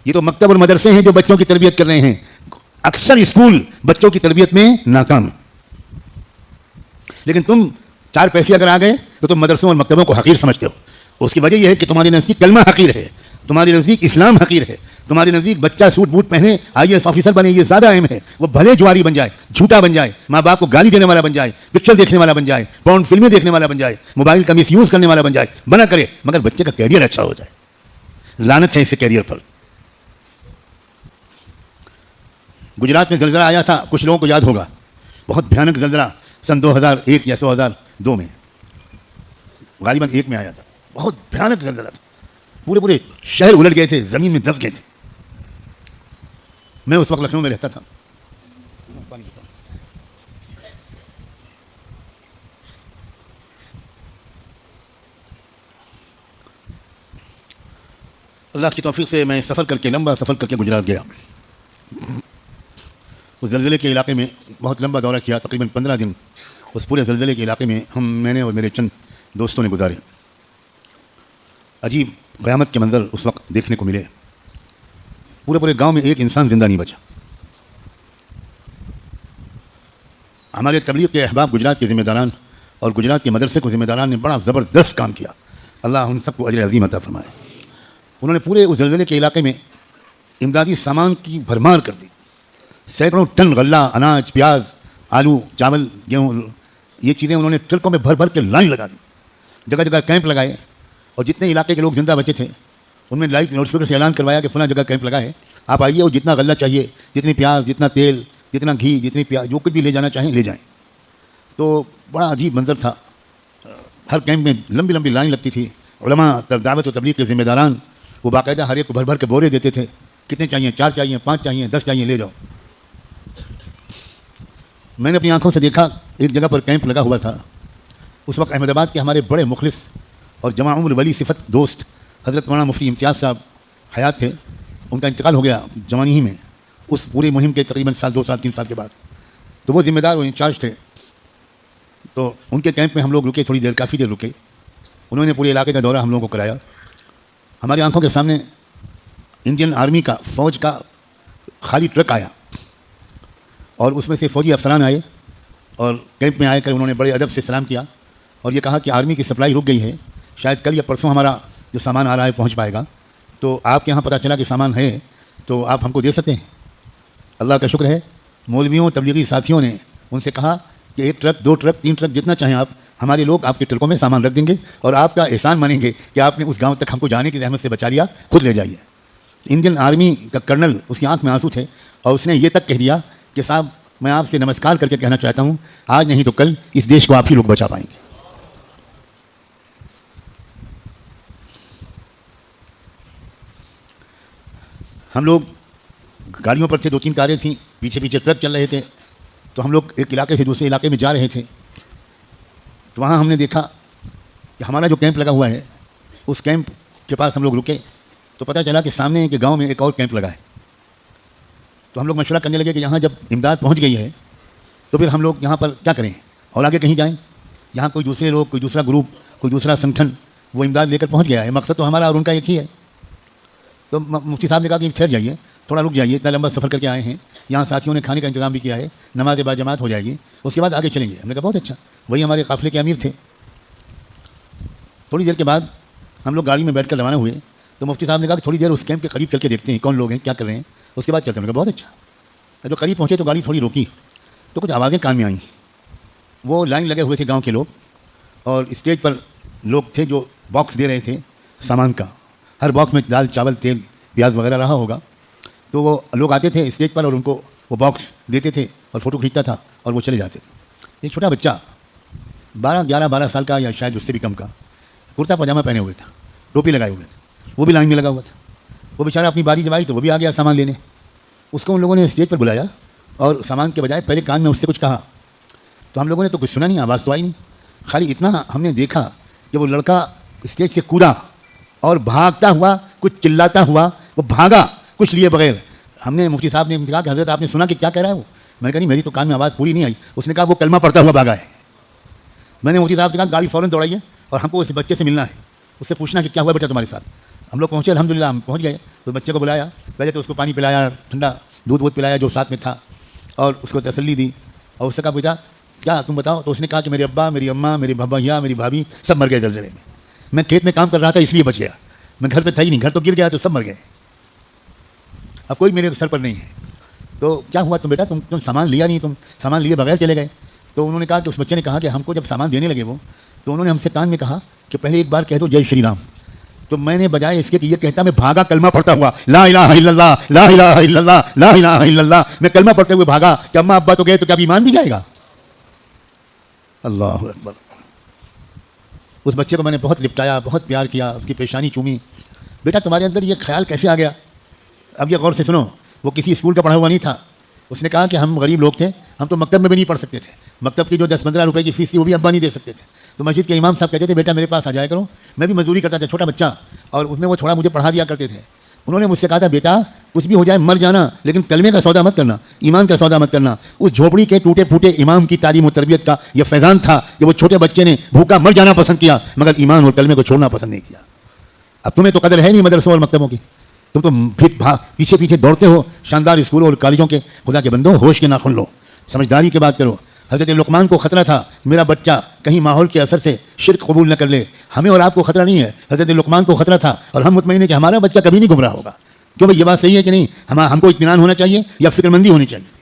یہ تو مکتب اور مدرسے ہیں جو بچوں کی تربیت کر رہے ہیں. اکثر اسکول بچوں کی تربیت میں ناکام ہیں. لیکن تم 4 پیسے اگر آ گئے تو تم مدرسوں اور مکتبوں کو حقیر سمجھتے ہو. اس کی وجہ یہ ہے کہ تمہارے نزدیک کلمہ حقیر ہے, تمہارے نزدیک اسلام حقیر ہے, تمہارے نزدیک بچہ سوٹ بوٹ پہنے IAS آفیسر بنے یہ زیادہ اہم ہے. وہ بھلے جواری بن جائے, جھوٹا بن جائے, ماں باپ کو گالی دینے والا بن جائے, پکچر دیکھنے والا بن جائے, پورن فلمیں دیکھنے والا بن جائے, موبائل کا مس یوز کرنے والا بن جائے, بنا کرے, مگر بچے کا کیریئر اچھا ہو جائے. لعنت ہے اسے کیریئر پر. گجرات میں زلزلہ آیا تھا, کچھ لوگوں کو یاد ہوگا, بہت بھیانک زلزلہ سن 2001 یا 2002 میں, غالباً 1 میں آیا تھا. بہت بھیانک زلزلہ تھا, پورے شہر الٹ گئے تھے, زمین میں دھس گئے تھے. میں اس وقت لکھنؤ میں رہتا تھا. اللہ کی توفیق سے میں لمبا سفر کر کے گجرات گیا. اس زلزلے کے علاقے میں بہت لمبا دورہ کیا, تقریباً 15 دن اس پورے زلزلے کے علاقے میں میں نے اور میرے چند دوستوں نے گزارے. عجیب قیامت کے منظر اس وقت دیکھنے کو ملے. پورے گاؤں میں ایک انسان زندہ نہیں بچا. ہمارے تبلیغ کے احباب گجرات کے ذمہ داران اور گجرات کے مدرسے کو ذمہ داران نے بڑا زبردست کام کیا. اللہ ان سب کو اجر عظیم عطا فرمائے. انہوں نے پورے اس زلزلے کے علاقے میں امدادی سامان کی بھرمار کر دی. سینکڑوں ٹن غلہ, اناج, پیاز, آلو, چاول, گیہوں, یہ چیزیں انہوں نے ٹرکوں میں بھر کے لائن لگا دی. جگہ جگہ کیمپ لگائے, اور جتنے علاقے کے لوگ زندہ بچے تھے ان میں لائٹ لاؤڈ اسپیکر سے اعلان کروایا کہ فلاں جگہ کیمپ لگا ہے, آپ آئیے اور جتنا غلہ چاہیے, جتنی پیاز, جتنا تیل, جتنا گھی, جتنی پیاز, جو کچھ بھی لے جانا چاہیں لے جائیں. تو بڑا عجیب منظر تھا. ہر کیمپ میں لمبی لائن لگتی تھی. علماء, دعوت و تبلیغ کے ذمہ داران وہ باقاعدہ ہر ایک کو بھر کے بورے دیتے تھے. کتنے چاہیے, 4 چاہیے, 5 چاہیے, 10 چاہیے, لے جاؤ. میں نے اپنی آنکھوں سے دیکھا ایک جگہ پر کیمپ لگا ہوا تھا. اس وقت احمد آباد کے ہمارے بڑے مخلص اور جمع عمر ولی صفت دوست حضرت مولانا مفتی امتیاز صاحب حیات تھے. ان کا انتقال ہو گیا جوانی ہی میں, اس پوری مہم کے تقریباً 2 سال 3 سال کے بعد. تو وہ ذمہ دار اور انچارج تھے. تو ان کے کیمپ میں ہم لوگ رکے, تھوڑی دیر, کافی دیر رکے. انہوں نے پورے علاقے کا دورہ ہم لوگوں کو کرایا. ہماری آنکھوں کے سامنے انڈین آرمی کا, فوج کا خالی ٹرک آیا, اور اس میں سے فوجی افسران آئے اور کیمپ میں آئے کر انہوں نے بڑے ادب سے سلام کیا اور یہ کہا کہ آرمی کی سپلائی رک گئی ہے, شاید کل یا پرسوں ہمارا جو سامان آ رہا ہے پہنچ پائے گا. تو آپ کے یہاں پتہ چلا کہ سامان ہے تو آپ ہم کو دے سکتے ہیں. اللہ کا شکر ہے, مولویوں, تبلیغی ساتھیوں نے ان سے کہا کہ 1 ٹرک, 2 ٹرک, 3 ٹرک, جتنا چاہیں آپ, ہمارے لوگ آپ کے ٹرکوں میں سامان رکھ دیں گے اور آپ کا احسان مانیں گے کہ آپ نے اس گاؤں تک ہم کو جانے کی زحمت سے بچا لیا, خود لے جائیے. انڈین آرمی کا کرنل, اس کی آنکھ میں آنسو تھے اور اس نے یہ تک کہہ دیا کہ صاحب میں آپ سے نمسکار کر کے کہنا چاہتا ہوں, آج نہیں تو کل اس دیش کو آپ ہی لوگ بچا پائیں گے. ہم لوگ گاڑیوں پر تھے, 2-3 کاریں تھیں, پیچھے ٹرک چل رہے تھے. تو ہم لوگ ایک علاقے سے دوسرے علاقے میں جا رہے تھے. تو وہاں ہم نے دیکھا کہ ہمارا جو کیمپ لگا ہوا ہے اس کیمپ کے پاس ہم لوگ رکے تو پتہ چلا کہ سامنے کے گاؤں میں ایک اور کیمپ لگا ہے. تو ہم لوگ مشورہ کرنے لگے کہ یہاں جب امداد پہنچ گئی ہے تو پھر ہم لوگ یہاں پر کیا کریں, اور آگے کہیں جائیں. یہاں کوئی دوسرے لوگ, کوئی دوسرا گروپ, کوئی دوسرا سنگٹھن وہ امداد لے کر پہنچ گیا ہے. مقصد تو ہمارا اور ان کا ایک ہی ہے. تو مفتی صاحب نے کہا کہ ٹھہر جائیے, تھوڑا رک جائیے, اتنا لمبا سفر کر کے آئے ہیں, یہاں ساتھیوں نے کھانے کا انتظام بھی کیا ہے, نماز با جماعت ہو جائے گی, اس کے بعد آگے چلیں گے. ہم نے کہا بہت اچھا. وہی ہمارے قافلے کے امیر تھے. تھوڑی دیر کے بعد ہم لوگ گاڑی میں بیٹھ کر روانہ ہوئے. تو مفتی صاحب نے کہا کہ تھوڑی دیر اس کیمپ کے قریب چل کے دیکھتے ہیں کون لوگ ہیں, کیا کر رہے ہیں, اس کے بعد چلتے ہیں. بہت اچھا. جب قریب پہنچے تو گاڑی تھوڑی روکی تو کچھ آوازیں کان میں آئیں. وہ لائن لگے ہوئے تھے گاؤں کے لوگ, اور اسٹیج پر لوگ تھے جو باکس دے رہے تھے سامان کا. ہر باکس میں دال, چاول, تیل, پیاز وغیرہ رہا ہوگا. تو وہ لوگ آتے تھے اسٹیج پر اور ان کو وہ باکس دیتے تھے اور فوٹو کھینچتا تھا اور وہ چلے جاتے تھے. ایک چھوٹا بچہ 11 سال کا یا شاید اس سے بھی کم کا, کرتا پاجامہ پہنے ہوئے تھا, ٹوپی لگائے ہوئے تھے, وہ بھی لائن میں لگا ہوا تھا. وہ بیچارہ اپنی باری جب آئی تو وہ بھی آ گیا سامان لینے. اس کو ان لوگوں نے اسٹیج پر بلایا اور سامان کے بجائے پہلے کان میں اس سے کچھ کہا. تو ہم لوگوں نے تو کچھ سنا نہیں, آواز تو آئی نہیں. خالی اتنا ہم نے دیکھا کہ وہ لڑکا اسٹیج سے کودا اور بھاگتا ہوا, کچھ چلاتا ہوا وہ بھاگا کچھ لیے بغیر. ہم نے مفتی صاحب نے کہا کہ حضرت آپ نے سنا کہ کیا کہہ رہا ہے وہ؟ میں نے کہا نہیں, میری تو کان میں آواز پوری نہیں آئی. اس نے کہا وہ کلمہ پڑھتا ہوا بھاگا ہے. میں نے مفتی صاحب سے کہا گاڑی فوراً دوڑائیے اور ہم کو اس بچے سے ملنا ہے, اس سے پوچھنا کہ کیا ہوا بیٹا تمہارے ساتھ. ہم لوگ پہنچے, الحمدللہ ہم پہنچ گئے. تو بچے کو بلایا پہلے تو اس کو پانی پلایا، ٹھنڈا دودھ پلایا جو ساتھ میں تھا، اور اس کو تسلی دی، اور اس سے کہا پوچھا کیا تم بتاؤ؟ تو اس نے کہا کہ میرے ابا، میری اماں، میری بھیا، میری بھابھی سب مر گئے زلزلے میں کھیت میں کام کر رہا تھا اس لیے بچ گیا، میں گھر پہ تھا ہی نہیں، گھر تو گر گیا تو سب مر گئے، اب کوئی میرے سر پر نہیں ہے۔ تو کیا ہوا تم بیٹا، تم سامان لیا نہیں، تم سامان لیے بغیر چلے گئے؟ تو انہوں نے کہا کہ اس بچے نے کہا کہ ہم کو جب سامان دینے لگے وہ، تو انہوں نے ہم سے کان میں کہا کہ پہلے ایک بار کہہ دو جے شری رام۔ تو میں نے بجائے اس کے کہ یہ کہتا میں بھاگا کلمہ پڑھتا ہوا، لا الہ الا اللہ لا الہ الا اللہ لا الہ الا اللہ، میں کلمہ پڑھتے ہوئے بھاگا کہ اماں ابا تو گئے تو کیا اب ایمان بھی جائے گا؟ اللہ اکبر۔ اس بچے کو میں نے بہت لپٹایا، بہت پیار کیا، اس کی پیشانی چومی، بیٹا تمہارے اندر یہ خیال کیسے آ گیا؟ اب یہ غور سے سنو، وہ کسی اسکول کا پڑھا ہوا نہیں تھا، اس نے کہا کہ ہم غریب لوگ تھے، ہم تو مکتب میں بھی نہیں پڑھ سکتے تھے، مکتب کی جو 10-15 روپے کی فیس تھی وہ بھی ابا نہیں دے سکتے تھے، تو مسجد کے امام صاحب کہتے تھے بیٹا میرے پاس آ جایا کرو، میں بھی مزدوری کرتا تھا چھوٹا بچہ، اور اس میں وہ تھوڑا مجھے پڑھا دیا کرتے تھے۔ انہوں نے مجھ سے کہا تھا بیٹا کچھ بھی ہو جائے مر جانا، لیکن کلمے کا سودا مت کرنا، ایمان کا سودا مت کرنا۔ اس جھوپڑی کے ٹوٹے پھوٹے امام کی تعلیم و تربیت کا یہ فیضان تھا کہ وہ چھوٹے بچے نے بھوکا مر جانا پسند کیا، مگر ایمان اور کلمے کو چھوڑنا پسند نہیں کیا۔ اب تمہیں تو قدر ہے نہیں مدرسوں اور مکتبوں کی، تم تو پیچھے پیچھے دوڑتے ہو شاندار اسکولوں اور کالجوں کے۔ خدا کے بندو ہوش کے ناخن لو، سمجھداری کی بات کرو۔ حضرت لقمان کو خطرہ تھا میرا بچہ کہیں ماحول کے اثر سے شرک قبول نہ کر لے، ہمیں اور آپ کو خطرہ نہیں ہے، حضرت لقمان کو خطرہ تھا، اور ہم مطمئن ہیں کہ ہمارا بچہ کبھی نہیں گمراہ ہوگا۔ کیوں بھائی یہ بات صحیح ہے کہ نہیں؟ ہم کو اطمینان ہونا چاہیے یا فکر مندی ہونی چاہیے؟